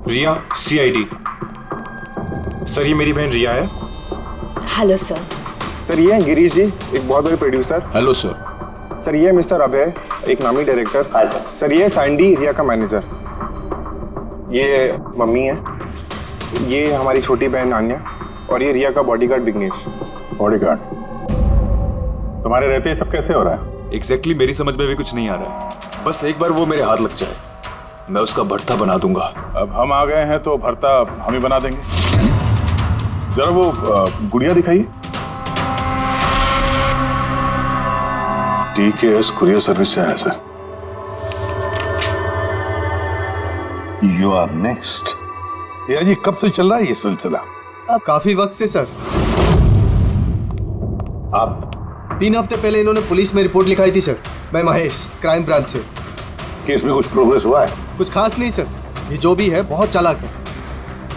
रिया, CID। Sir, ये मेरी बहन रिया है। Hello sir. सर, ये हैं गिरीश जी, एक बहुत बड़े प्रोड्यूसर। Hello sir. सर, ये मिस्टर अभय, एक नामी डायरेक्टर। Hi sir. सर, ये सैंडी, रिया का मैनेजर। ये मम्मी है, ये हमारी छोटी बहन आन्या, और ये रिया का बॉडीगार्ड विघ्नेश। बॉडीगार्ड? तुम्हारे रहते ही सब कैसे हो रहा है? एग्जैक्टली मेरी समझ में भी कुछ नहीं आ रहा है। बस एक बार वो मेरे हाथ लग जाए, मैं उसका भर्ता बना दूंगा। अब हम आ गए हैं तो भरता हम ही बना देंगे। जरा वो गुड़िया दिखाइए। TKS कुरियर सर्विस से है सर। You are next. या जी, कब से चल रहा है ये सिलसिला? काफी वक्त से सर। आप 3 हफ्ते पहले इन्होंने पुलिस में रिपोर्ट लिखाई थी सर। मैं महेश, क्राइम ब्रांच से। केस में कुछ प्रोग्रेस हुआ है? कुछ खास नहीं सर, ये जो भी है बहुत चालाक है,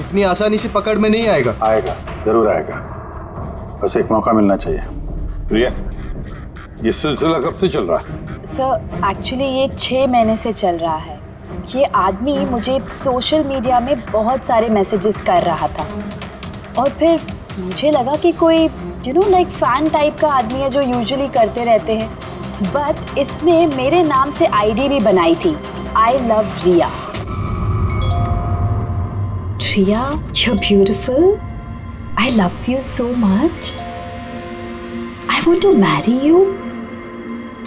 इतनी आसानी से पकड़ में नहीं आएगा। आएगा, जरूर आएगा, बस एक मौका मिलना चाहिए। रिया, ये सिलसिला कब से चल रहा है? सर, एक्चुअली ये 6 महीने से चल रहा है। ये आदमी मुझे सोशल मीडिया में बहुत सारे मैसेजेस कर रहा था, और फिर मुझे लगा कि कोई लाइक फैन टाइप का आदमी है जो यूजुअली करते रहते हैं, बट इसने मेरे नाम से ID भी बनाई थी, I love Riya. Riya, you're beautiful. I love you so much. I want to marry you.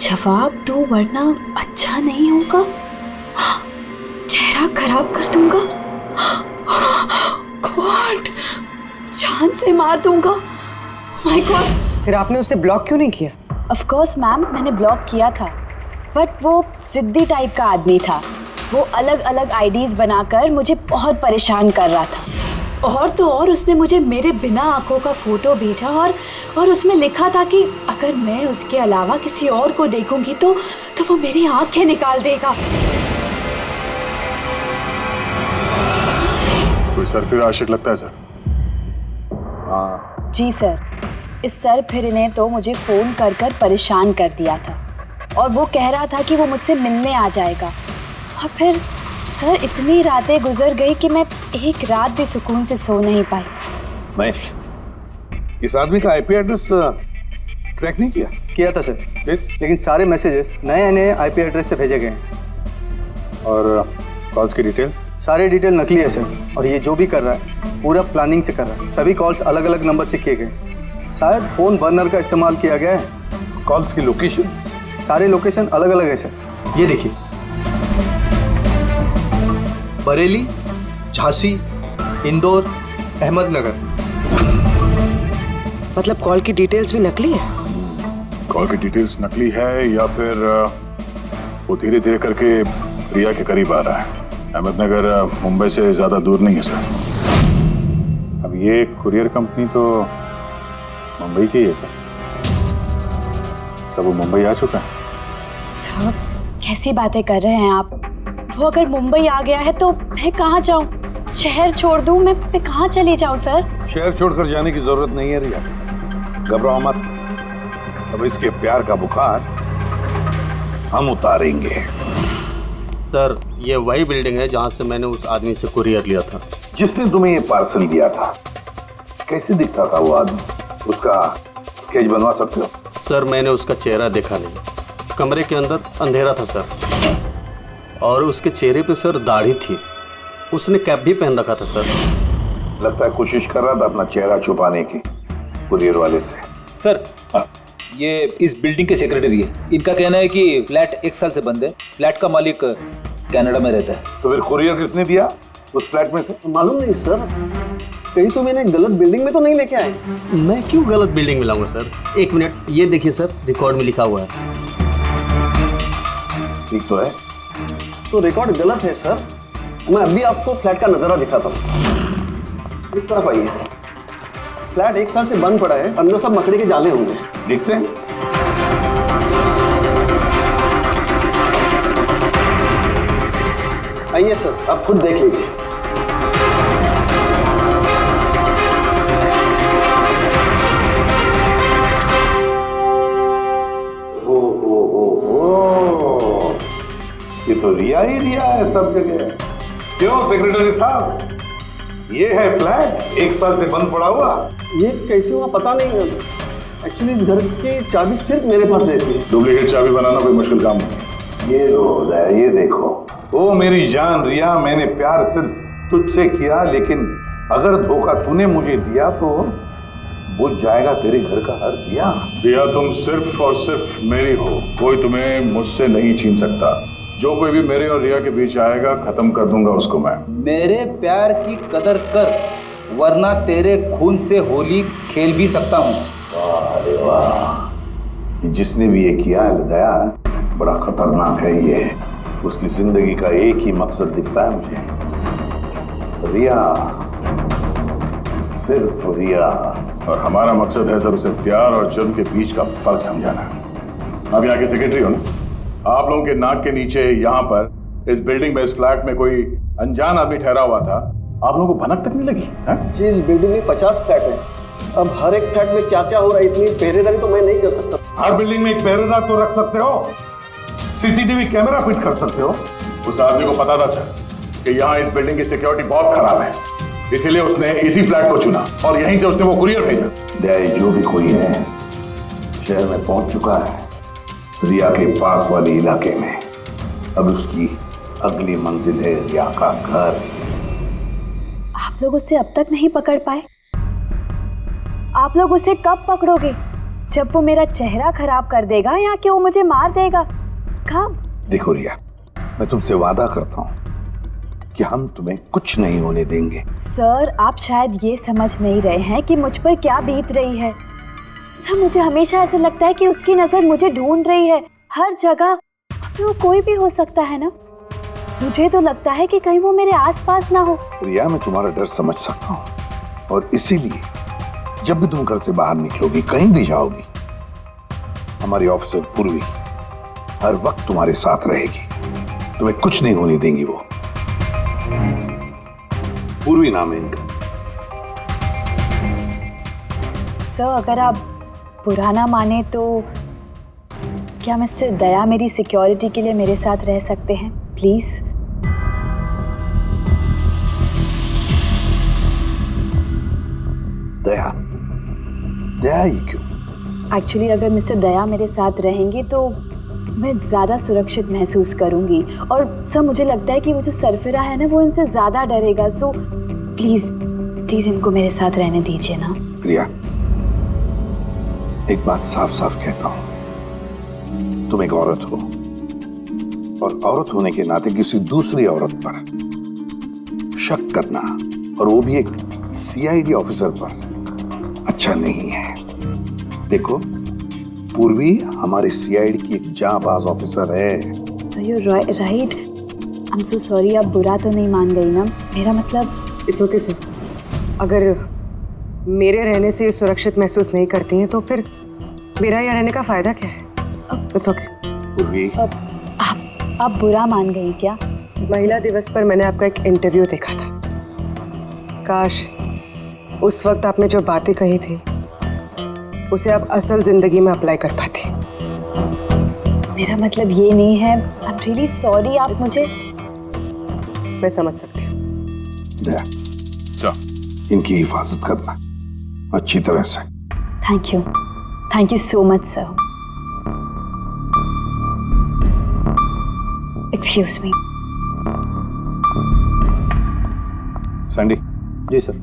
जवाब दो वरना अच्छा नहीं होगा, चेहरा खराब कर दूंगा, गॉड, जान से मार दूंगा। My God. फिर आपने उसे ब्लॉक क्यों नहीं किया? ऑफ कोर्स मैम, मैंने ब्लॉक किया था, बट वो जिद्दी टाइप का आदमी था। वो अलग अलग IDs बनाकर मुझे बहुत परेशान कर रहा था, और तो और उसने मुझे मेरे बिना आंखों का फोटो भेजा, और उसमें लिखा था कि अगर मैं उसके अलावा किसी और को देखूंगी तो वो मेरी आंखें निकाल देगा। कोई सरफिर आशिक लगता है सर। हाँ जी सर, इस सर फिर ने तो मुझे फ़ोन कर कर परेशान कर दिया था, और वो कह रहा था कि वो मुझसे मिलने आ जाएगा। और फिर सर, इतनी रातें गुजर गई कि मैं एक रात भी सुकून से सो नहीं पाई। महेश, इस आदमी का IP एड्रेस ट्रैक नहीं किया? था सर, लेकिन सारे मैसेजेस नए IP एड्रेस से भेजे गए हैं। और कॉल्स की डिटेल्स? सारे डिटेल नकली है सर, और ये जो भी कर रहा है पूरा प्लानिंग से कर रहा है। सभी कॉल्स अलग अलग नंबर से किए गए, शायद फोन बर्नर का इस्तेमाल किया गया है। कॉल्स की लोकेशन? सारे लोकेशन अलग अलग है सर। ये देखिए, बरेली, झांसी, इंदौर, अहमदनगर। मतलब कॉल की डिटेल्स भी नकली है? कॉल की डिटेल्स नकली है, या फिर वो धीरे धीरे करके रिया के करीब आ रहा है। अहमदनगर मुंबई से ज्यादा दूर नहीं है सर। अब ये कुरियर कंपनी तो मुंबई की है सर। तब वो मुंबई आ चुका है। सर, कैसी बातें कर रहे हैं आप? वो अगर मुंबई आ गया है तो मैं कहाँ जाऊँ? शहर छोड़ दूँ? मैं कहाँ चली जाऊँ सर? शहर छोड़कर जाने की जरूरत नहीं है रिया, घबराओ मत। अब इसके प्यार का बुखार हम उतारेंगे। सर, ये वही बिल्डिंग है जहाँ से मैंने उस आदमी से कुरियर लिया था। जिसने तुम्हें ये पार्सल दिया था, कैसे दिखता था वो आदमी? उसका स्केच बनवा सकते हो? सर, मैंने उसका चेहरा देखा नहीं, कमरे के अंदर अंधेरा था सर, और उसके चेहरे पे सर दाढ़ी थी। उसने कैप भी पहन रखा था सर। लगता है कोशिश कर रहा था अपना चेहरा छुपाने की कुरियर वाले से। सर, ये इस बिल्डिंग के सेक्रेटरी है। इनका कहना है कि फ्लैट 1 साल से बंद है। फ्लैट का मालिक कनाडा में रहता है। तो फिर कुरियर किसने दिया उस फ्लैट में से? मालूम नहीं सर, कहीं तो मैंने गलत बिल्डिंग में तो नहीं लेके आए। मैं क्यों गलत बिल्डिंग में लाऊंगा सर? 1 मिनट, ये देखिए सर, रिकॉर्ड में लिखा हुआ है। ठीक तो है? तो रिकॉर्ड गलत है सर। मैं अभी आपको फ्लैट का नजारा दिखाता हूँ। इस तरफ आइए। फ्लैट 1 साल से बंद पड़ा है, अंदर सब मकड़ी के जाले होंगे। देखते हैं। आइए सर, आप खुद देख लीजिए। ये तो रिया ही रिया है सब जगह। क्यों सेक्रेटरी साहब, ये है फ्लैट 1 साल से बंद पड़ा हुआ। ये कैसे हुआ पता नहीं। एक्चुअली इस घर की चाबी सिर्फ मेरे पास रहती है। डुप्लीकेट चाबी बनाना कोई मुश्किल काम नहीं। ये लो उदय, ये देखो। ओ मेरी जान रिया, मैंने प्यार सिर्फ तुझसे किया, लेकिन अगर धोखा तूने मुझे दिया तो बुझ जाएगा तेरे घर का हर दिया। रिया, तुम सिर्फ और सिर्फ मेरी हो, कोई तुम्हें मुझसे नहीं छीन सकता। जो कोई भी मेरे और रिया के बीच आएगा, खत्म कर दूंगा उसको मैं। मेरे प्यार की कदर कर, वरना तेरे खून से होली खेल भी सकता हूँ। अरे वाह, जिसने भी ये किया है दया, बड़ा खतरनाक है ये। उसकी जिंदगी का एक ही मकसद दिखता है मुझे, रिया, सिर्फ रिया। और हमारा मकसद है सर उसे प्यार और जुर्म के बीच का फर्क समझाना। आप यहाँ के सेक्रेटरी हो ना? आप लोगों के नाक के नीचे यहाँ पर इस बिल्डिंग में, इस फ्लैट में कोई अनजान आदमी ठहरा हुआ था, आप लोगों को भनक तक नहीं लगी है? जी, इस बिल्डिंग में 50 फ्लैट है। अब हर एक फ्लैट में क्या क्या हो रहा है, इतनी पहरेदारी तो मैं नहीं कर सकता। हर बिल्डिंग में एक पहरेदार तो रख सकते हो, सीसीटीवी कैमरा फिट कर सकते हो। उस आदमी को पता था सर कि यहाँ इस बिल्डिंग की सिक्योरिटी बहुत खराब है, इसीलिए उसने इसी फ्लैट को चुना और यहीं से उसने वो कुरियर भेजा। दया, जो भी कोई है शहर में पहुंच चुका है, रिया के पास वाले इलाके में। अब उसकी अगली मंजिल है रिया का घर। आप लोग उसे अब तक नहीं पकड़ पाए? आप लोग उसे कब पकड़ोगे? जब वो मेरा चेहरा खराब कर देगा या कि वो मुझे मार देगा? कब? देखो रिया, मैं तुमसे वादा करता हूँ कि हम तुम्हें कुछ नहीं होने देंगे। सर, आप शायद ये समझ नहीं रहे हैं कि मुझ पर क्या बीत रही है। सर, मुझे हमेशा ऐसा लगता है कि उसकी नजर मुझे ढूंढ रही है हर जगह। वो कोई भी हो सकता है ना? मुझे तो लगता है कि कहीं वो मेरे आसपास ना हो। रिया, मैं तुम्हारा डर समझ सकता हूँ और इसीलिए जब भी तुम घर से बाहर निकलोगी, कहीं भी जाओगी, हमारी ऑफिसर पूर्वी हर वक्त तुम्हारे साथ रहेगी। तुम्हें कुछ नहीं होने देंगी वो। पूर्वी नाम है इनका। सर, अगर आप बुरा ना माने तो क्या मिस्टर दया मेरी सिक्योरिटी के लिए मेरे साथ रह सकते हैं प्लीज? दया, दया ही क्यों? एक्चुअली अगर मिस्टर दया मेरे साथ रहेंगे तो मैं ज़्यादा सुरक्षित महसूस करूंगी। और सर, मुझे लगता है कि वो जो सरफिरा है ना, वो इनसे ज़्यादा डरेगा। सो प्लीज़ प्लीज़ इनको मेरे साथ रहने दीजिए ना। रिया, एक बात साफ साफ कहता हूं, तुम एक औरत हो और औरत होने के नाते किसी दूसरी औरत पर शक करना, और वो भी एक सीआईडी ऑफिसर पर, अच्छा नहीं है। देखो, पूर्वी हमारे सीआईडी की एक जांबाज ऑफिसर है। Sir, you right. I am so sorry, आप बुरा तो नहीं मान गई ना? मेरा मतलब इट्स ओके सर। अगर मेरे रहने से ये सुरक्षित महसूस नहीं करती हैं तो फिर मेरा यहाँ रहने का फायदा क्या है? It's okay. पूर्वी, आप बुरा मान गई क्या? महिला दिवस पर मैंने आपका एक इंटरव्यू देखा था। काश उस वक्त आपने जो बातें कही थी उसे आप असल जिंदगी में अप्लाई कर पाती। मेरा मतलब ये नहीं है। I am really sorry. आप मुझे मैं समझ सकती हूँ। दया, जा, इनकी हिफाजत करना अच्छी तरह से। Thank you so much sir. Excuse me. Sandy. जी sir.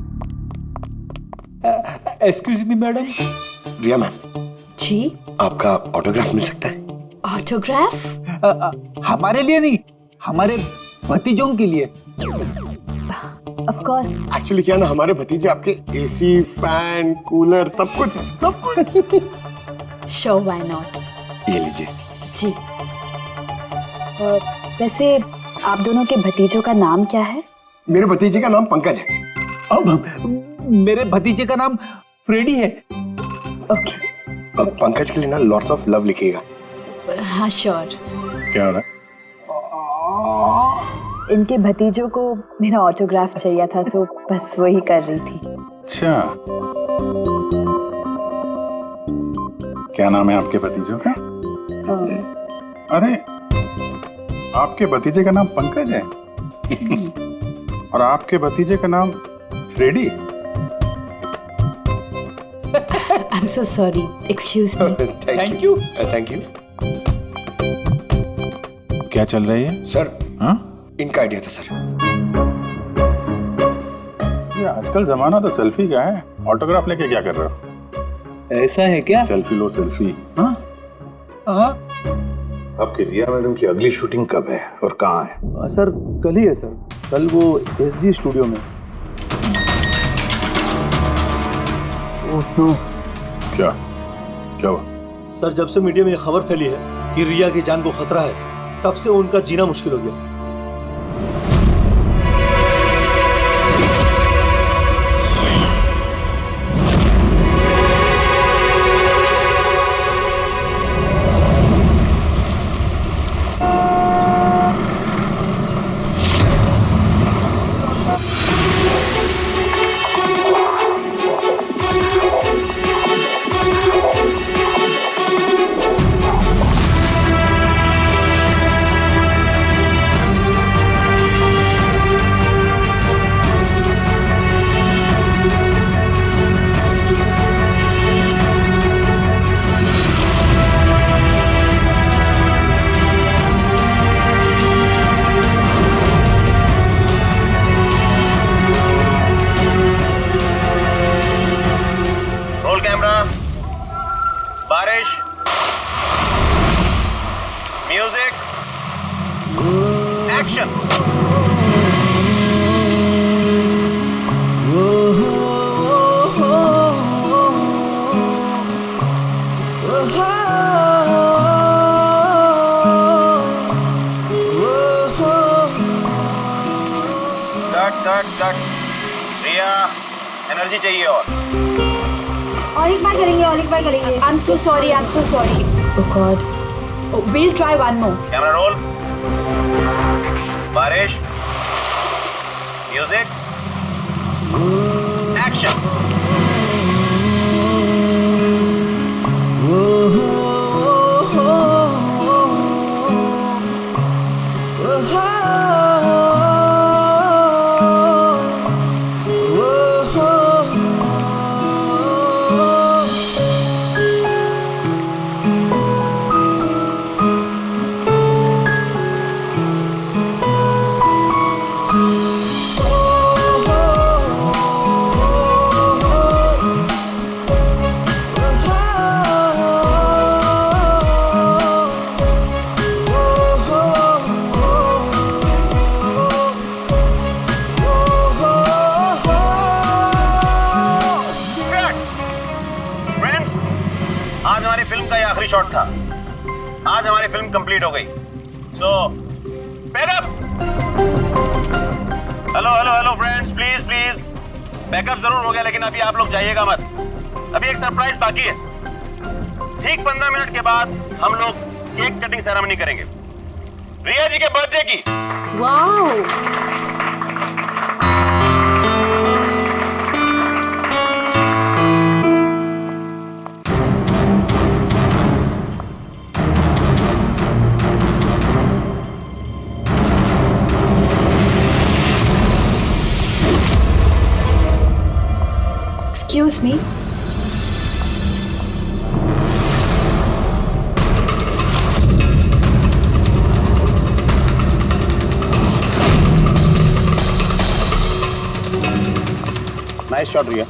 Excuse me madam. Riya ma'am, जी, आपका ऑटोग्राफ मिल सकता है? ऑटोग्राफ? हमारे लिए नहीं, हमारे भतीजों के लिए। Of course. एक्चुअली क्या ना, हमारे भतीजे आपके एसी, फैन, कूलर सब कुछ है, सब कुछ। Show why not. ये लीजिए। जी। और वैसे आप दोनों के भतीजों का नाम क्या है? मेरे भतीजे का नाम पंकज है। अब मेरे भतीजे का नाम फ्रेडी है। ओके। अब पंकज के लिए ना लॉट्स ऑफ लव लिखिएगा। हाँ श्योर। क्या हो रहा है? इनके भतीजों को मेरा ऑटोग्राफ चाहिए था तो बस वही कर रही थी। अच्छा, क्या नाम है आपके भतीजों का? अरे, आपके भतीजे का नाम पंकज है? और आपके भतीजे का नाम Freddie? I'm so sorry. Excuse me. Thank you. Thank you क्या चल रही है? सर। हाँ? इनका आइडिया था सर। ये आजकल जमाना तो सेल्फी का है। ऑटोग्राफ लेके क्या कर रहे हो? ऐसा है क्या? सेल्फी लो सेल्फी। हाँ? हाँ आपकी रिया मैडम की अगली शूटिंग कब है और कहाँ है? सर कल ही है सर, कल वो एसजी स्टूडियो में। Oh no. क्या क्या हुआ? सर जब से मीडिया में ये खबर फैली है कि रिया की जान को खतरा है, तब से उनका जीना मुश्किल हो गया। बारिश, म्यूजिक, एक्शन। कट। रिया, एनर्जी चाहिए और एक बार करेंगे। I'm so sorry. Oh God. Oh, we'll try one more. Camera roll. बारिश, म्यूजिक, एक्शन। आज हमारी फिल्म का ये आखिरी शॉट था। आज हमारी फिल्म कंप्लीट हो गई। So backup. Hello friends, please backup जरूर हो गया, लेकिन अभी आप लोग जाइएगा मत। अभी एक सरप्राइज बाकी है। ठीक 15 मिनट के बाद हम लोग केक कटिंग सेरेमनी करेंगे रिया जी के बर्थडे की। Wow. Excuse me. Nice shot Riya.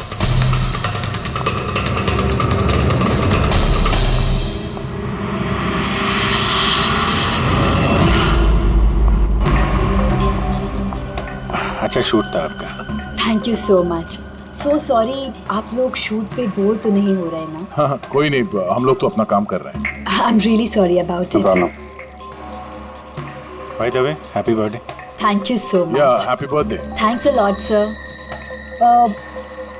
अच्छा शूट था आपका। Thank you so much. So sorry, आप लोग शूट पे बोर तो नहीं हो रहे ना? हाँ कोई नहीं, हम लोग तो अपना काम कर रहे हैं। I'm really sorry about it. By the way, happy birthday. Thank you so much. Yeah, happy birthday. Thanks a lot, sir.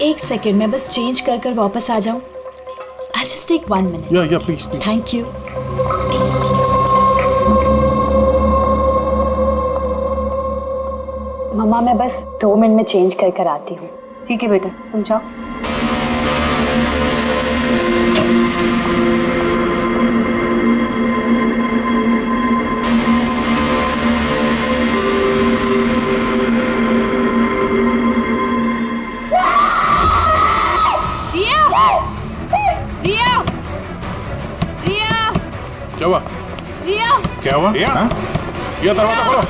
एक सेकेंड, मैं बस चेंज कर वापस आ जाऊँ। I'll just take 1 minute. Yeah, please. Thank you. मम्मा मैं बस 2 minute में change कर आती हूँ। ठीक है बेटा, तुम जाओ। हुआ? हाँ? ये दरवाजा खोलो।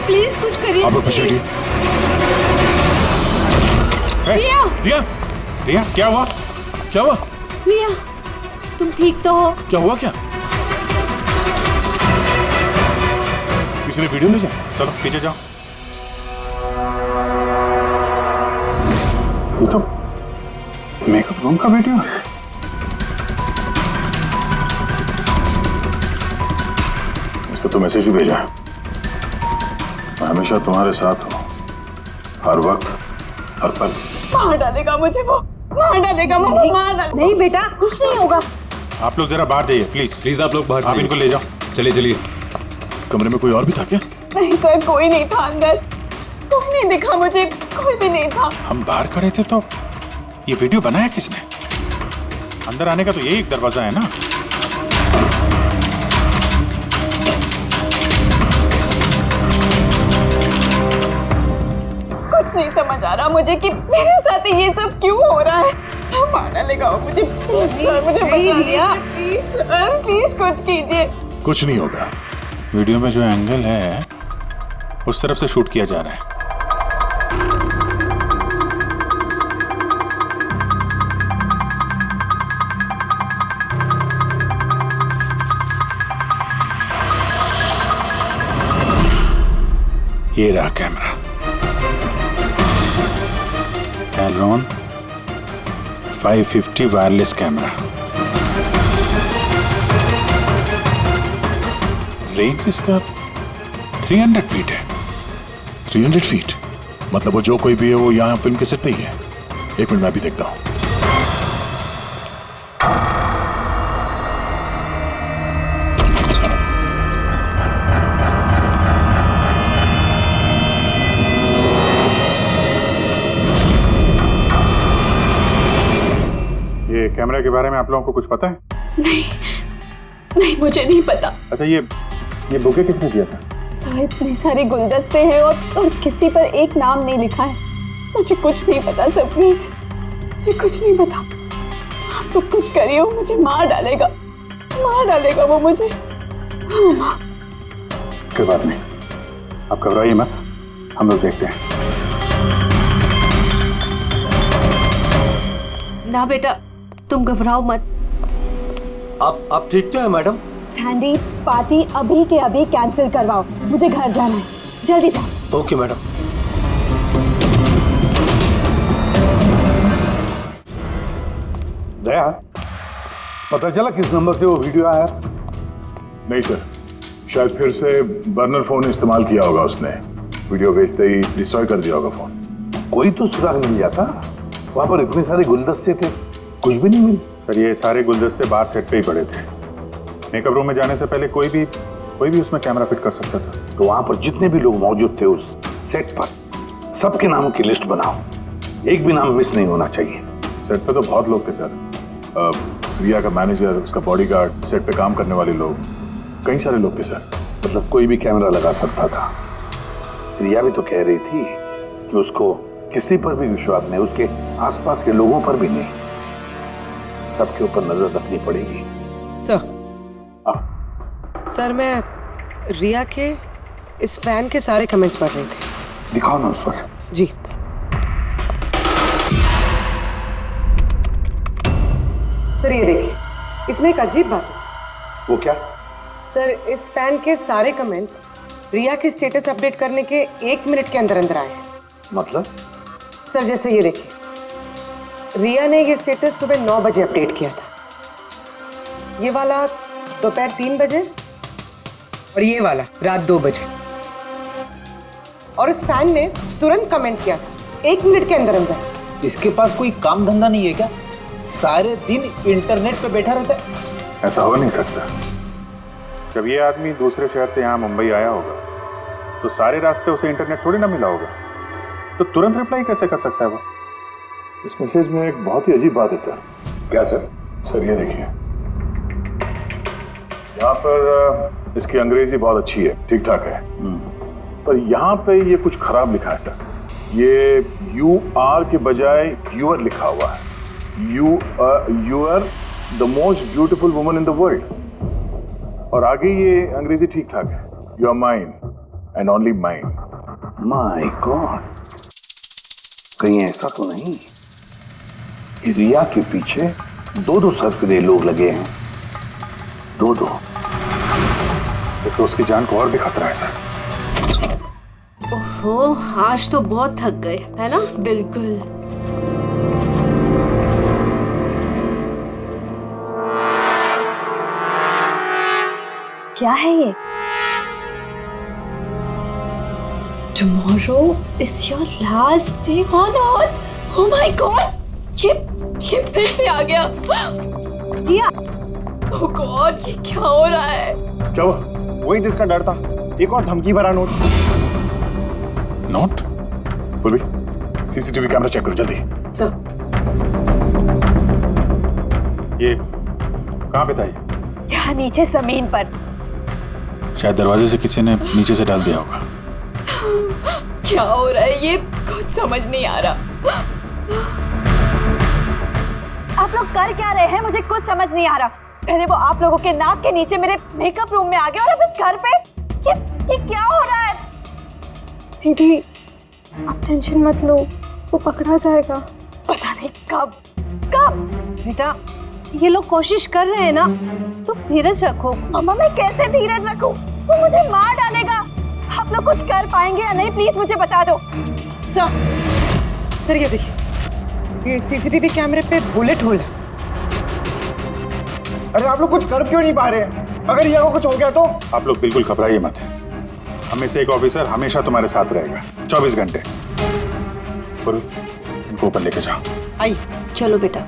प्लीज कुछ करिए। आप लोग पीछे हटिए। रिया, रिया, रिया, क्या हुआ? क्या हुआ? रिया, तुम ठीक तो हो? क्या हुआ क्या? किसी ने वीडियो ले जाए? चलो पीछे जाओ। ये तो मेकअप रूम का वीडियो है। इसको तो मैसेज भी भेजा है। मैं हमेशा तुम्हारे साथ हूँ, हर वक्त, हर पल। मार डालेगा मुझे वो, मार डालेगा, मार डालेगा। नहीं बेटा, कुछ नहीं होगा। आप लोग जरा बाहर जाइए प्लीज। प्लीज आप लोग बाहर आप इनको ले जाओ। चलिए चलिए। कमरे में कोई और भी था क्या? नहीं सर, कोई नहीं था अंदर, कोई नहीं दिखा मुझे, कोई भी नहीं था। हम बाहर खड़े थे तो ये वीडियो बनाया किसने? अंदर आने का तो यही एक दरवाजा है ना। कुछ नहीं समझ आ रहा मुझे कि मेरे साथ ये सब क्यों हो रहा है। मार डालेगा वो मुझे। प्लीज सर, मुझे बचा लिया। प्लीज सर, प्लीज कुछ कीजिए। कुछ नहीं होगा। वीडियो में जो एंगल है उस तरफ से शूट किया जा रहा है। ये रहा camera, Canon 550 wireless camera. Range इसका 300 फीट है। 300 फीट मतलब वो जो कोई भी है वो यहाँ फिल्म के सेट पे ही है। एक मिनट मैं भी देखता हूँ। ये कैमरा के बारे में आप लोगों को कुछ पता है? नहीं मुझे नहीं पता। अच्छा ये बुके किसने दिया था? सर इतने सारे गुलदस्ते हैं और किसी पर एक नाम नहीं लिखा है। मुझे कुछ नहीं पता सर, प्लीज मुझे कुछ नहीं पता। आप तो कुछ करिए, वो मुझे मार डालेगा वो मुझे। कोई बात नहीं, आप घबराइए मत, हम लोग देखते हैं। ना बेटा, तुम घबराओ मत। आप ठीक तो है मैडम? सैंडी, पार्टी अभी के अभी कैंसिल करवाओ, मुझे घर जाना है, जल्दी जाओ। Okay madam. दया, पता चला किस नंबर से वो वीडियो आया? नहीं सर, शायद फिर से बर्नर फोन इस्तेमाल किया होगा उसने। वीडियो भेजते ही डिस्ट्रॉय कर दिया होगा फोन। कोई तो सुराग मिल जाता। वहां पर इतने सारे गुलदस्ते थे, कुछ भी नहीं मिले। सर ये सारे गुलदस्ते बाहर सेट पे ही पड़े थे। मेकअप रूम में जाने से पहले कोई भी उसमें कैमरा फिट कर सकता था। तो वहां पर जितने भी लोग मौजूद थे उस सेट पर, सबके नामों की लिस्ट बनाओ, एक भी नाम मिस नहीं होना चाहिए। सेट पे तो बहुत लोग थे सर। रिया का मैनेजर, उसका बॉडीगार्ड, सेट पे काम करने वाले लोग, कई सारे लोग थे सर। मतलब कोई भी कैमरा लगा सकता था। रिया भी तो कह रही थी कि उसको किसी पर भी विश्वास नहीं, उसके आसपास के लोगों पर भी नहीं, सबके ऊपर नजर रखनी पड़ेगी। सर मैं रिया के इस फैन के सारे कमेंट्स पढ़ रही थी। दिखाओ ना उस पर। जी सर, ये देखिए, इसमें एक अजीब बात है। वो क्या? सर इस फैन के सारे कमेंट्स रिया के स्टेटस अपडेट करने के 1 मिनट के अंदर अंदर आए हैं। मतलब? सर जैसे ये देखिए, रिया ने ये स्टेटस सुबह 9 बजे अपडेट किया था, ये वाला दोपहर 3 बजे और ये वाला रात 2 बजे। और इस फैन ने तुरंत कमेंट किया था 1 मिनट के अंदर अंदर। इसके पास कोई काम धंधा नहीं है क्या? सारे दिन इंटरनेट पे बैठा रहता है। ऐसा हो नहीं सकता। जब ये आदमी दूसरे शहर से यहाँ मुंबई आया होगा तो सारे रास्ते उसे इंटरनेट थोड़ी ना मिला होगा, तो तुरंत रिप्लाई कैसे कर सकता है वो? इस मैसेज में एक बहुत ही अजीब बात है सर। क्या सर? सर ये देखिए, यहाँ पर इसकी अंग्रेजी बहुत अच्छी है, ठीक ठाक है, पर यहाँ पे ये कुछ खराब लिखा है सर। ये UR के बजाय यूर लिखा हुआ है। You are the most beautiful woman in the world. और आगे ये अंग्रेजी ठीक ठाक है। You are mine and only mine. My God, कहीं ऐसा तो नहीं कि रिया के पीछे दो सरफिरे लोग लगे हैं? दो। तो उसकी जान को और भी खतरा है सर। ओहो, आज तो बहुत थक गए, है ना? बिल्कुल। क्या है ये? Tomorrow is your last day on earth. Oh my God! Chip फिर से आ गया। रिया, oh God, ये क्या हो रहा है? क्या हुआ? वही जिसका डर था, एक और धमकी भरा नोट। नोट? बोल सीसीटीवी कैमरा चेक करो जल्दी। सर, ये कहाँ पे था ये? यहाँ नीचे जमीन पर। शायद दरवाजे से किसी ने नीचे से डाल दिया होगा। क्या हो रहा है ये? कुछ समझ नहीं आ रहा। आप लोग कर क्या रहे हैं? मुझे कुछ समझ नहीं आ रहा। पहले वो आप लोगों के नाक के नीचे मेरे मेकअप रूम में आ गया और अब इस घर पे ये क्या हो रहा है? दीदी, आप टेंशन मत लो, वो पकड़ा जाएगा। पता नहीं कब। बेटा, ये लोग कोशिश कर रहे हैं ना, तो धीरज रखो। मम्मा, मैं कैसे धीरज रखूं? वो मुझे मार डालेगा। आप लोग कुछ कर पाएंगे या नहीं? प्लीज मुझे बता दो। सर ये देखिए, ये सीसीटीवी कैमरे पे बुलेट होल है। अरे आप लोग कुछ कर क्यों नहीं पा रहे हैं? अगर रिया को कुछ हो गया तो? आप लोग बिल्कुल घबराइए मत। हमें से एक ऑफिसर हमेशा तुम्हारे साथ रहेगा 24 घंटे। इनको ऊपर लेके जाओ। आई, चलो बेटा,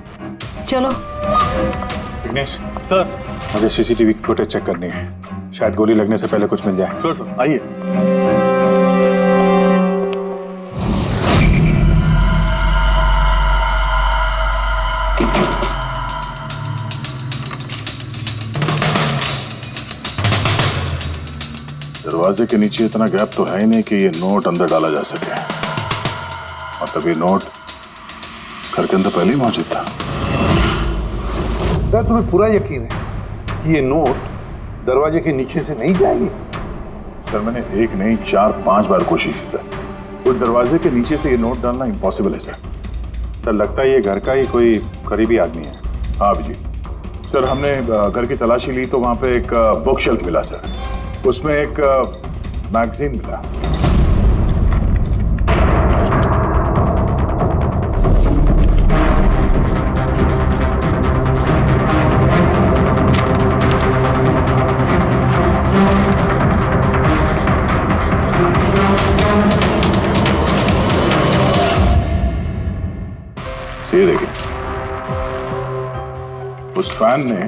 चलो। विघ्नेश सर, मुझे सीसीटीवी फुटेज चेक करनी है। शायद गोली लगने से पहले कुछ मिल जाए। सर आइए। दरवाजे के नीचे इतना गैप तो है ही नहीं कि ये नोट अंदर डाला जा सके। मतलब ये नोट घर के अंदर पहले ही मौजूद था। क्या तुम्हें पूरा यकीन है कि ये नोट दरवाजे के नीचे से नहीं जाएगी? सर, मैंने एक नहीं 4-5 बार कोशिश की सर। उस दरवाजे के नीचे से ये नोट डालना इम्पॉसिबल है सर। सर, लगता है ये घर का ही कोई करीबी आदमी है। हाँ जी सर, हमने घर की तलाशी ली तो वहाँ पे एक बुक शेल्फ मिला सर। उसमें एक मैगजीन मिला। ये देखिए, उस फैन ने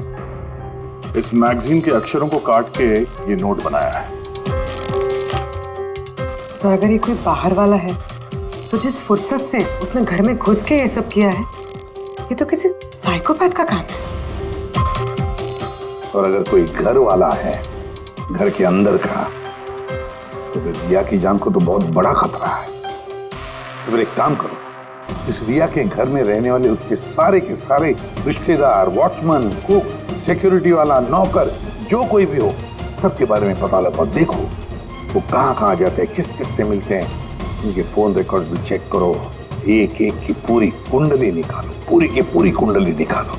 इस मैगजीन के अक्षरों को काट के ये नोट बनाया है। सर, अगर ये कोई बाहर वाला है तो जिस फुर्सत से उसने घर में घुस के ये सब किया है, ये तो किसी साइकोपैथ का काम है। और अगर कोई घर वाला है, घर के अंदर का, तो फिर रिया की जान को तो बहुत बड़ा खतरा है। तो फिर एक काम करो, इस रिया के घर में रहने वाले उसके सारे के सारे रिश्तेदार, वॉचमैन, कुक, सिक्योरिटी वाला, नौकर, जो कोई भी हो, सबके बारे में पता लगाओ। देखो वो कहाँ जाते हैं, किस किस से मिलते हैं, इनके फोन रिकॉर्ड भी चेक करो। एक एक की पूरी कुंडली निकालो, पूरी की पूरी कुंडली निकालो।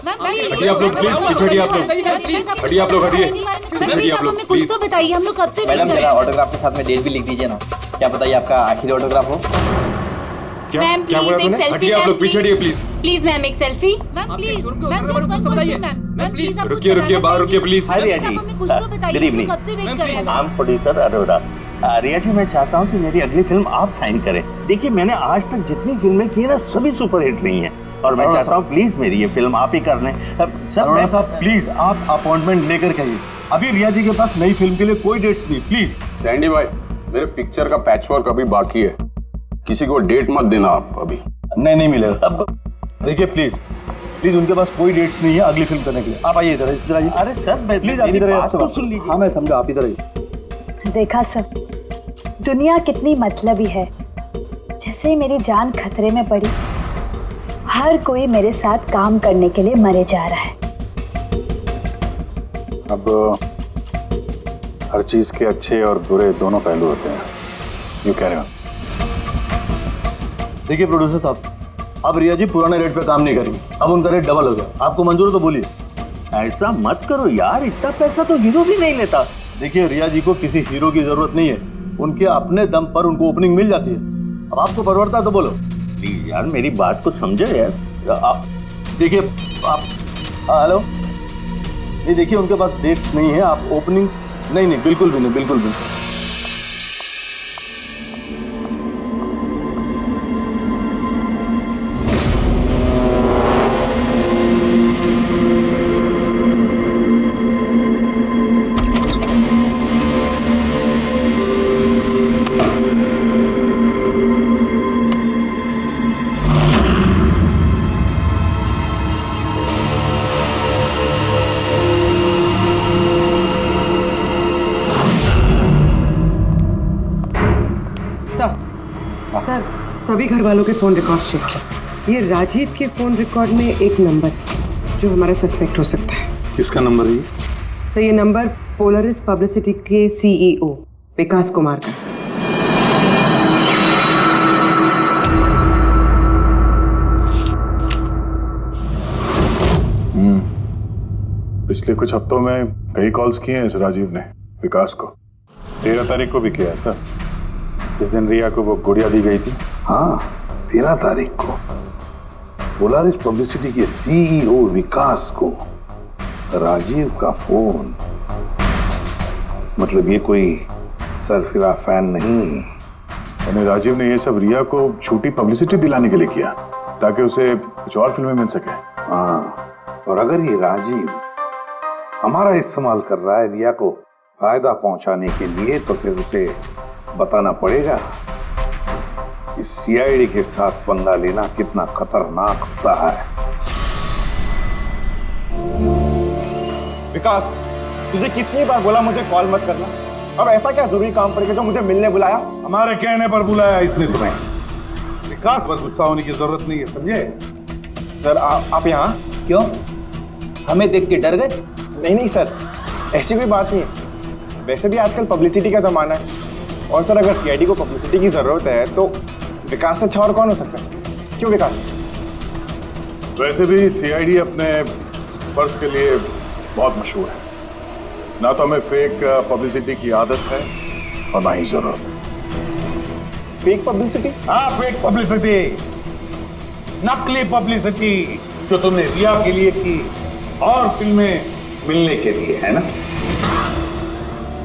हटिए आप लोग प्लीज, हटिए आप लोग, हटिए आप लोग, हटिए आप लोग प्लीज। कुछ तो बताइए, हम लोग कब से मैडम, जरा ऑटोग्राफ के साथ में डेट भी लिख दीजिए ना। क्या बताइए आपका आखिरी ऑटोग्राफ हो? क्या बोला तूने? हटिए आप लोग, पीछे हटिए प्लीज। प्लीज मैम, एक सेल्फी। मैम प्लीज, रुकिए बाहर रुकिए प्लीज। कुछ तो बताइए, कब से वेट कर रहे हैं। I'm producer Arora. रिया जी, मैं चाहता हूँ कि मेरी अगली फिल्म आप साइन करें। देखिए, मैंने आज तक जितनी फिल्में की ना, सभी सुपरहिट रही हैं, और मैं चाहता हूँ प्लीज मेरी ये फिल्म आप ही कर लें। अरोरा साहब, प्लीज आप अपॉइंटमेंट लेकर के आइए। अभी रिया जी के पास नई फिल्म के लिए कोई डेट्स नहीं। प्लीज सैंडी भाई, मेरे पिक्चर का पैचवर्क अभी बाकी है, किसी को डेट मत देना आप अभी। नहीं मिलेगा। अब देखिए प्लीज उनके पास कोई डेट्स नहीं है अगली फिल्म करने के लिए। आप आइए इधर आइए। अरे सर, प्लीज आप इधर आइए। सुन लीजिए। हाँ, मैं समझा, आप इधर आइए। देखा सब, दुनिया कितनी मतलबी है। जैसे ही मेरी जान खतरे में पड़ी, हर कोई मेरे साथ काम करने के लिए मरे जा रहा है। अब हर चीज के अच्छे और बुरे दोनों पहलू होते हैं। यू कह रहे हो? देखिए प्रोड्यूसर साहब, अब रिया जी पुराने रेट पे काम नहीं करेंगे, अब उनका रेट डबल हो गया। आपको मंजूर है तो बोलिए। ऐसा मत करो यार, इतना पैसा तो हीरो भी नहीं लेता। देखिए रिया जी को किसी हीरो की जरूरत नहीं है, उनके अपने दम पर उनको ओपनिंग मिल जाती है। अब आपको परवड़ता है तो बोलो। प्लीज यार मेरी बात को समझो यार। आप देखिए, आप हेलो, नहीं देखिए उनके पास डेट नहीं है। आप ओपनिंग नहीं, बिल्कुल भी नहीं, बिल्कुल भी। सर, सभी घर वालों के फोन रिकॉर्ड चेक किए। ये राजीव के फोन रिकॉर्ड में एक नंबर है जो हमारा सस्पेक्ट हो सकता है। किसका नंबर है ये? सर ये नंबर पोलरिस पब्लिसिटी के सीईओ विकास कुमार का। पिछले कुछ हफ्तों में कई कॉल्स किए हैं इस राजीव ने विकास को। 13 तारीख को भी किया है सर, जिस दिन रिया को वो गुड़िया दी गई थी। हाँ, 13 तारीख को पोलारिस पब्लिसिटी के सीईओ विकास को राजीव का फोन। मतलब ये कोई सरफिरा फैन नहीं। यानी राजीव ने ये सब रिया को झूठी पब्लिसिटी दिलाने के लिए किया ताकि उसे कुछ और फिल्में मिल सके। हाँ, और अगर ये राजीव हमारा इस्तेमाल कर रहा है रिया को फायदा पहुंचाने के लिए, तो फिर उसे बताना पड़ेगा कि सीआईडी के साथ पंगा लेना कितना खतरनाक होता है। विकास, तुझे कितनी बार बोला मुझे कॉल मत करना? अब ऐसा क्या जरूरी काम पड़ गया जो मुझे मिलने बुलाया? हमारे कहने पर बुलाया इसने तुम्हें। विकास पर गुस्सा होने की जरूरत नहीं है, समझे? सर आप यहाँ क्यों? हमें देख के डर गए? नहीं सर, ऐसी कोई बात नहीं है। वैसे भी आजकल पब्लिसिटी का जमाना है, और सर अगर सीआईडी को पब्लिसिटी की जरूरत है तो विकास से अच्छा और कौन हो सकता है? क्यों विकास? वैसे भी सीआईडी अपने फर्ज के लिए बहुत मशहूर है। ना तो हमें फेक पब्लिसिटी की आदत है और ना ही जरूरत। Fake publicity? हाँ, फेक पब्लिसिटी, नकली पब्लिसिटी जो तुमने रिया के लिए की और फिल्में मिलने के लिए, है ना?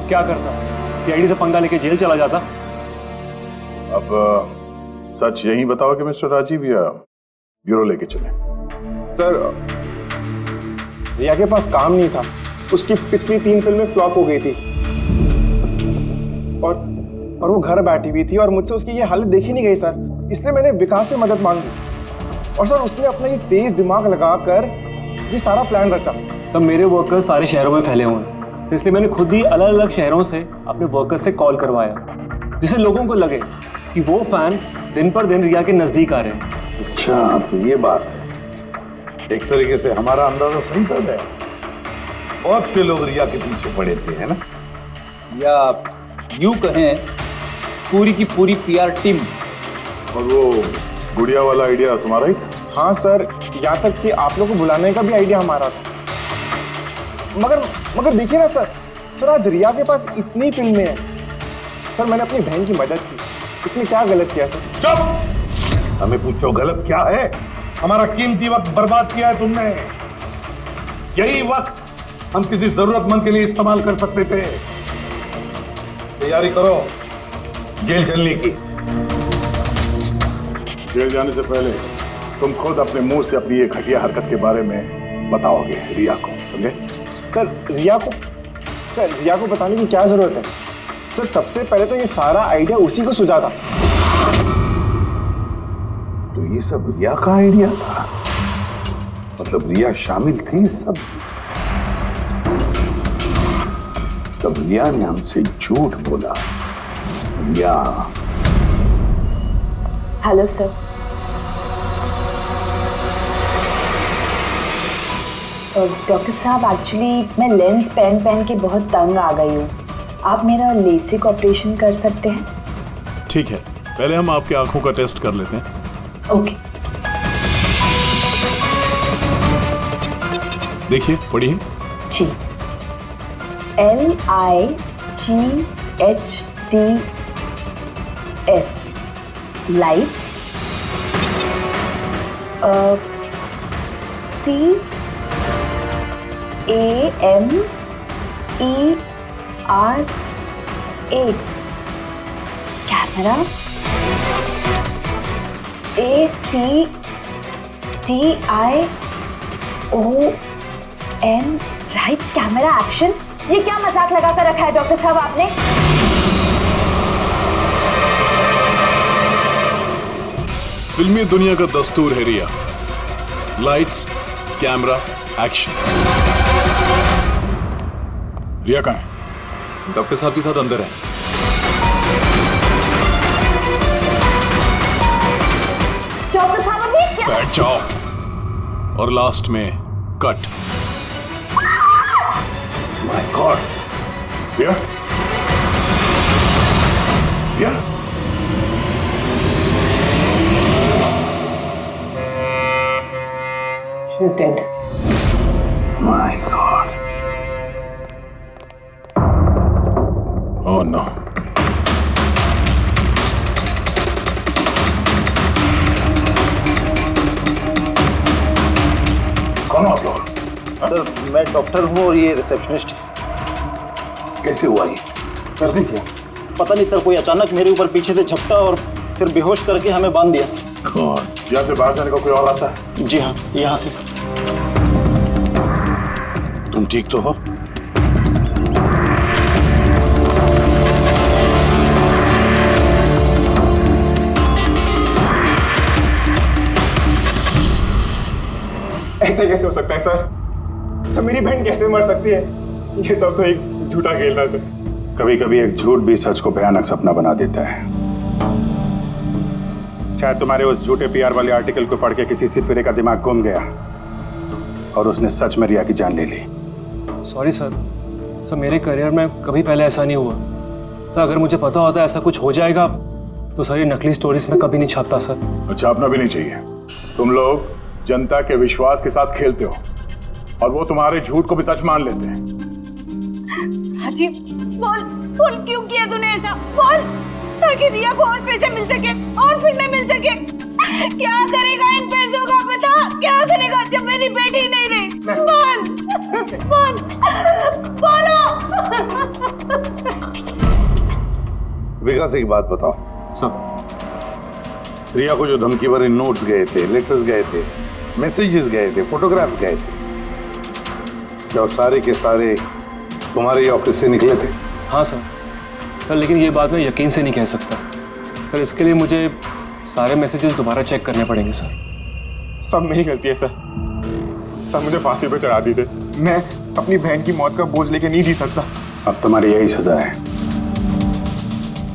क्या करता? सीआईडी से पंगा लेके जेल चला जाता। अब सच यही बताओ कि मिस्टर राजीव या ब्यूरो लेके चले? सर रिया के पास काम नहीं था, उसकी पिछली 3 फिल्में फ्लॉप हो गई थी और वो घर बैठी हुई थी और मुझसे उसकी ये हालत देखी नहीं गई सर, इसलिए मैंने विकास से मदद मांगी। और सर उसने अपना ये तेज दिमाग लगाकर ये सारा प्लान रचा। सब मेरे वर्कर्स सारे शहरों में फैले हुए हैं, तो इसलिए मैंने खुद ही अलग अलग शहरों से अपने वर्कर्स से कॉल करवाया, जिससे लोगों को लगे कि वो फैन दिन पर दिन रिया के नजदीक आ रहे हैं। अच्छा, तो ये बात है। एक तरीके से हमारा अंदाजा सही था। बहुत से लोग रिया के पीछे पड़े थे, है ना? या यूं कहें पूरी की पूरी पीआर टीम। और वो गुड़िया वाला आइडिया तुम्हारा ही था? हाँ सर, यहाँ तक कि आप लोगों को बुलाने का भी आइडिया हमारा था। मगर देखिए ना सर आज रिया के पास इतनी फिल्में हैं। सर मैंने अपनी बहन की मदद की, इसमें क्या गलत किया सर? चुप! हमें पूछो गलत क्या है? हमारा कीमती वक्त बर्बाद किया है तुमने। यही वक्त हम किसी जरूरतमंद के लिए इस्तेमाल कर सकते थे। तैयारी करो जेल चलने की। जेल जाने से पहले तुम खुद अपने मुंह से अपनी ये घटिया हरकत के बारे में बताओगे रिया को, समझे? सर रिया को बताने की क्या जरूरत है? सर सबसे पहले तो ये सारा आइडिया उसी को सुझा था। तो ये सब रिया का आइडिया था? मतलब रिया शामिल थी सब? तब रिया ने हमसे झूठ बोला। रिया। Hello sir. डॉक्टर साहब, एक्चुअली मैं लेंस पहन के बहुत तंग आ गई हूँ। आप मेरा लेसिक ऑपरेशन कर सकते हैं? ठीक है, पहले हम आपकी आंखों का टेस्ट कर लेते हैं। ओके। देखिए, पढ़िए। जी। LIGHTS lights. CAMERA camera. ACTION lights camera action. ये क्या मजाक लगा कर रखा है डॉक्टर साहब आपने? फिल्मी दुनिया का दस्तूर है रिया, लाइट्स कैमरा एक्शन। रिया कहाँ है? डॉक्टर साहब के साथ अंदर है। डॉक्टर साहब अभी क्या? बैठ जाओ और लास्ट में cut. My God. Riya, Riya, She's dead. My God. Oh no. कौन हो आप लोग? सर मैं डॉक्टर हूँ और ये रिसेप्शनिस्ट है। कैसे हुआ ये? किसने किया? पता नहीं सर, कोई अचानक मेरे ऊपर पीछे से झपटा और फिर बेहोश करके हमें बांध दिया सर। यहाँ से बाहर जाने का कोई और रास्ता है? जी हाँ, यहाँ से सर। तुम ठीक तो हो? ऐसे कैसे हो सकता है सर? सर मेरी बहन कैसे मर सकती है? ये सब तो एक झूठा खेल था सर। कभी कभी एक झूठ भी सच को भयानक सपना बना देता है। शायद तुम्हारे उस झूठे पीआर वाले आर्टिकल को पढ़ के किसी सिरफिरे का दिमाग घूम गया और उसने सच में रिया की जान ले ली। सॉरी सर, मेरे करियर में कभी पहले ऐसा नहीं हुआ सर। अगर मुझे पता होता ऐसा कुछ हो जाएगा तो सर ये नकली स्टोरीज में कभी नहीं छापता सर। छापना भी नहीं चाहिए। तुम लोग जनता के विश्वास के साथ खेलते हो और वो तुम्हारे झूठ को भी सच मान लेते हैं। हाजी, बोल क्यों किया तूने ऐसा? बोल, ताकि रिया को और पैसे मिल सके और फिल्में मिल सके। क्या करेगा इन पैसों का? बता, क्या करेगा जब मेरी बेटी नहीं रही? बोल, बोलो। विकास एक बात बताओ सर, रिया को जो धमकी भरे नोट्स गए थे, लेटर्स गए थे, मैसेजेस गए थे, फोटोग्राफ गए थे, क्या वो सारे के सारे तुम्हारे ऑफिस से निकले थे? हाँ सर, लेकिन ये बात मैं यकीन से नहीं कह सकता सर। इसके लिए मुझे सारे मैसेजेस दोबारा चेक करने पड़ेंगे सर। सब मेरी गलती है सर। मुझे फांसी पे चढ़ा दीजिए। मैं अपनी बहन की मौत का बोझ लेके नहीं जी सकता। अब तुम्हारी यही सजा है,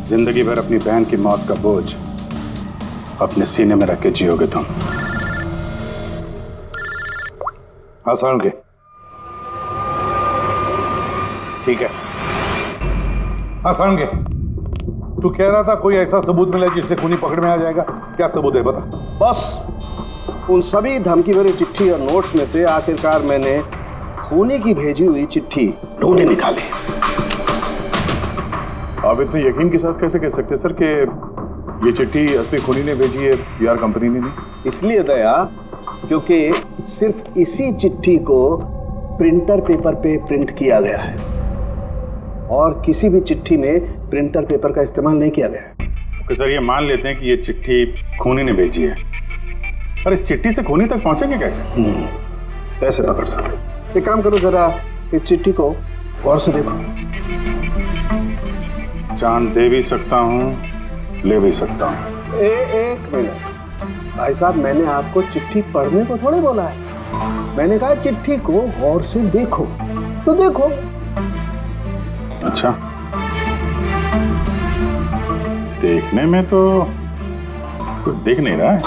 जिंदगी भर अपनी बहन की मौत का बोझ अपने सीने में रख के जियोगे तुम। आसान के ठीक है। आसान के तू कह रहा था कोई ऐसा सबूत मिला जिससे खूनी पकड़ में आ जाएगा। क्या सबूत है बता? बस उन सभी धमकी भरी चिट्ठी और नोट्स में से आखिरकार मैंने खूनी की भेजी हुई चिट्ठी ढूंढे निकाली। आप इतने यकीन के साथ कैसे कह सकते सर कि ये चिट्ठी असली खूनी ने भेजी है, पीआर कंपनी ने नहीं? इसलिए दया, क्योंकि सिर्फ इसी चिट्ठी को प्रिंटर पेपर पे प्रिंट किया गया है और किसी भी चिट्ठी में प्रिंटर पेपर का इस्तेमाल नहीं किया गया है। तो सर ये मान लेते हैं कि ये चिट्ठी खूनी ने भेजी है, पर इस चिट्ठी से खूनी तक पहुंचेंगे कैसे? कैसे पकड़ सकते? एक काम करो, जरा इस चिट्ठी को गौर से देखो। जान दे भी सकता हूँ, ले भी सकता हूँ। एक मिनट भाई साहब, मैंने आपको चिट्ठी पढ़ने को थोड़ी बोला है। मैंने कहा चिट्ठी को गौर से देखो, तो देखो। अच्छा, देखने में तो कुछ दिख नहीं रहा है।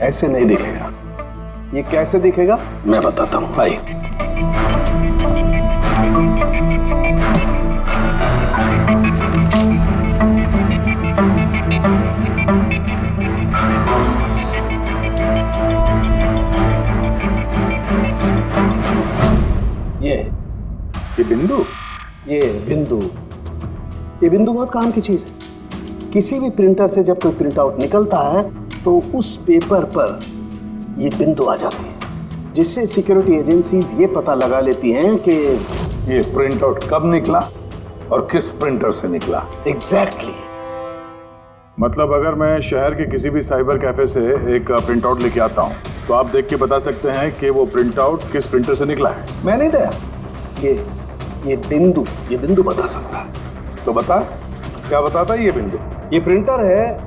ऐसे नहीं दिखेगा। ये कैसे दिखेगा? मैं बताता हूँ, आइए। ये बिंदु, ये बिंदु बहुत काम की चीज है। किसी भी प्रिंटर से जब कोई प्रिंट आउट निकलता है तो उस पेपर पर ये बिंदु आ जाती है, जिससे सिक्योरिटी एजेंसीज ये पता लगा लेती हैं कि ये प्रिंट आउट कब निकला और किस प्रिंटर से निकला। एग्जैक्टली। मतलब अगर मैं शहर के किसी भी साइबर कैफे से एक प्रिंट आउट लेके आता हूँ तो आप देख के बता सकते हैं कि वो प्रिंट आउट किस प्रिंटर से निकला है। मैं नहीं दिया, ये बिंदु बता सकता है। तो बता, क्या बताता है ये बिंदु? ये प्रिंटर है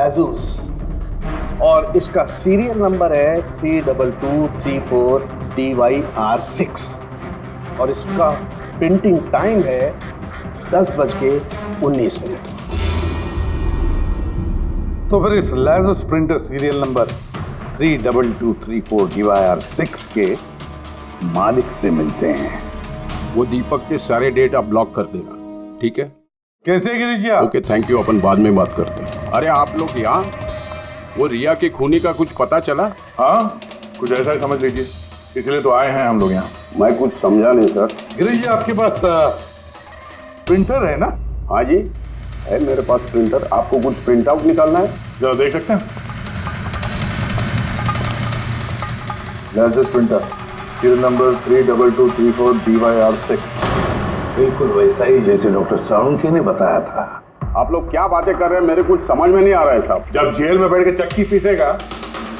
Asus और इसका सीरियल नंबर है 32234 DYR6 और इसका प्रिंटिंग टाइम है 10:19। तो फिर इस Asus printer serial number 32234 DYR6 के मालिक से मिलते हैं। वो दीपक के सारे डेटा ब्लॉक कर देगा, ठीक है? कैसे गिरीश? ओके, थैंक यू, अपन बाद में बात करते हैं। अरे आप लोग यहाँ, वो रिया के खूनी का कुछ पता चला? हाँ, कुछ ऐसा ही समझ लीजिए, इसलिए तो आए हैं हम लोग यहाँ। मैं कुछ समझा नहीं सर। गिरीश जी, आपके पास प्रिंटर है ना? हाँ जी, है मेरे पास प्रिंटर। आपको कुछ प्रिंट आउट निकालना है? जरा देख सकते हैं। Asus printer serial number 32234 DYR6। बिल्कुल वैसा ही जैसे डॉक्टर साळुंखे ने बताया था। आप लोग क्या बातें कर रहे हैं, मेरे कुछ समझ में नहीं आ रहा है साहब। जब जेल में बैठ के चक्की पीसेगा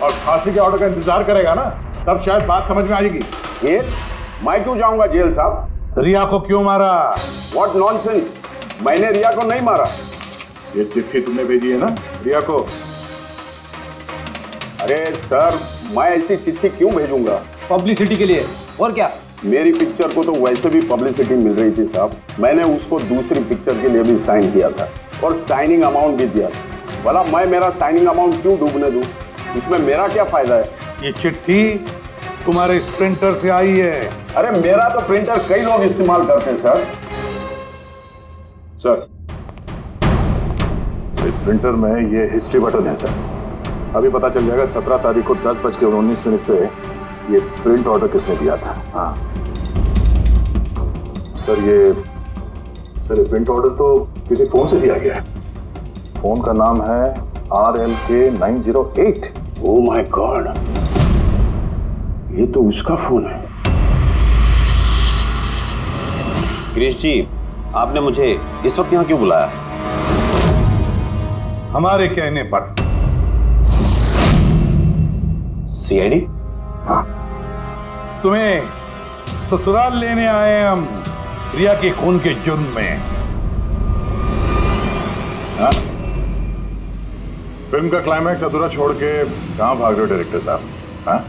और फांसी के ऑर्डर का इंतजार करेगा ना, तब शायद बात समझ में आ जाएगी। जेल? मैं क्यों जाऊंगा जेल साहब? रिया को क्यों मारा? व्हाट नॉनसेंस, मैंने रिया को नहीं मारा। ये चिट्ठी तुमने भेजी है ना रिया को? अरे सर, मैं ऐसी चिट्ठी क्यों भेजूंगा? पब्लिसिटी के लिए, और क्या? मेरी पिक्चर को तो वैसे भी पब्लिसिटी मिल रही थी साहब। मैंने उसको दूसरी पिक्चर के लिए भी साइन किया था और साइनिंग अमाउंट भी दिया था। भला मैं मेरा साइनिंग अमाउंट क्यों डूबने दूं? इसमें मेरा क्या फायदा है? ये चिट्ठी तुम्हारे इस प्रिंटर से आई है। अरे मेरा तो प्रिंटर कई लोग इस्तेमाल करते हैं सर। सर, इस प्रिंटर में ये हिस्ट्री बटन है सर। अभी पता चल जाएगा 17 तारीख को 10:19 पे ये प्रिंट ऑर्डर किसने दिया था। हाँ सर, ये प्रिंट ऑर्डर तो किसी फोन से दिया गया है। फोन का नाम है RLK908। ओह माय गॉड, ये तो उसका फोन है। गिरीश जी, आपने मुझे इस वक्त यहाँ क्यों बुलाया? हमारे कहने पर। CID? हाँ, तुम्हें ससुराल लेने आए हैं हम, रिया के खून के जुर्म में। हाँ? फिल्म का क्लाइमैक्स अधूरा छोड़ के कहां भाग रहे हो डायरेक्टर साहब? हाँ?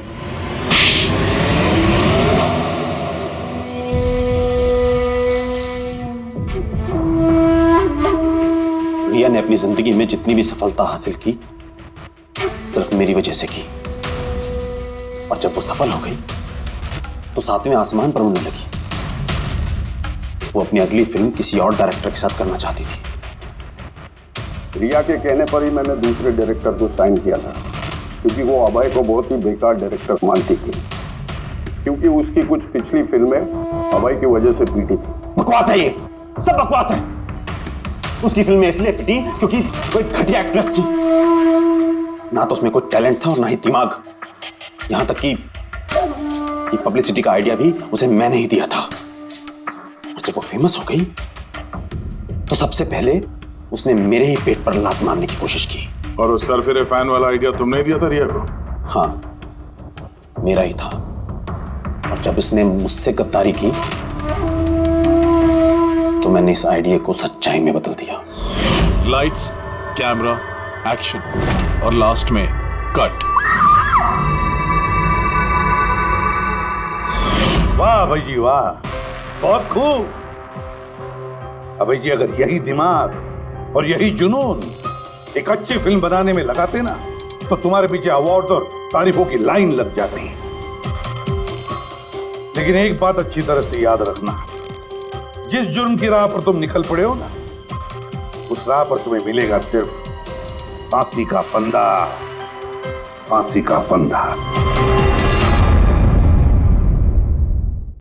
रिया ने अपनी जिंदगी में जितनी भी सफलता हासिल की सिर्फ मेरी वजह से की, और जब वो सफल हो गई तो 7वें आसमान पर उड़ने लगी। वो अपनी अगली फिल्म किसी और डायरेक्टर के साथ करना चाहती थी। रिया के कहने पर ही मैंने दूसरे डायरेक्टर को साइन किया था, क्योंकि वो अभय को बहुत ही बेकार डायरेक्टर मानती थी, क्योंकि उसकी कुछ पिछली फिल्में अभय की वजह से पीटी थी। बकवास है, ये सब बकवास है। उसकी फिल्में इसलिए पिटी क्योंकि कोई घटिया एक्ट्रेस थी। ना तो उसमें कोई टैलेंट था और ना ही दिमाग। यहां तक कि पब्लिसिटी का आइडिया भी उसे मैंने ही दिया था। और जब वो फेमस हो गई तो सबसे पहले उसने मेरे ही पेट पर लात मारने की कोशिश की। और उस सरफिरे फैन वाला आइडिया तुमने ही दिया था रिया को? हाँ, मेरा ही था। और जब उसने मुझसे गद्दारी की तो मैंने इस आइडिया को सच्चाई में बदल दिया। लाइट्स, कैमरा, एक्शन और लास्ट में कट। वाह भाई जी वाह, बहुत खूब। अबे जी, अगर यही दिमाग और यही जुनून एक अच्छी फिल्म बनाने में लगाते ना, तो तुम्हारे पीछे अवार्ड और तारीफों की लाइन लग जाती है। लेकिन एक बात अच्छी तरह से याद रखना, जिस जुर्म की राह पर तुम निकल पड़े हो ना, उस राह पर तुम्हें मिलेगा सिर्फ फांसी का फंदा, फांसी का फंदा।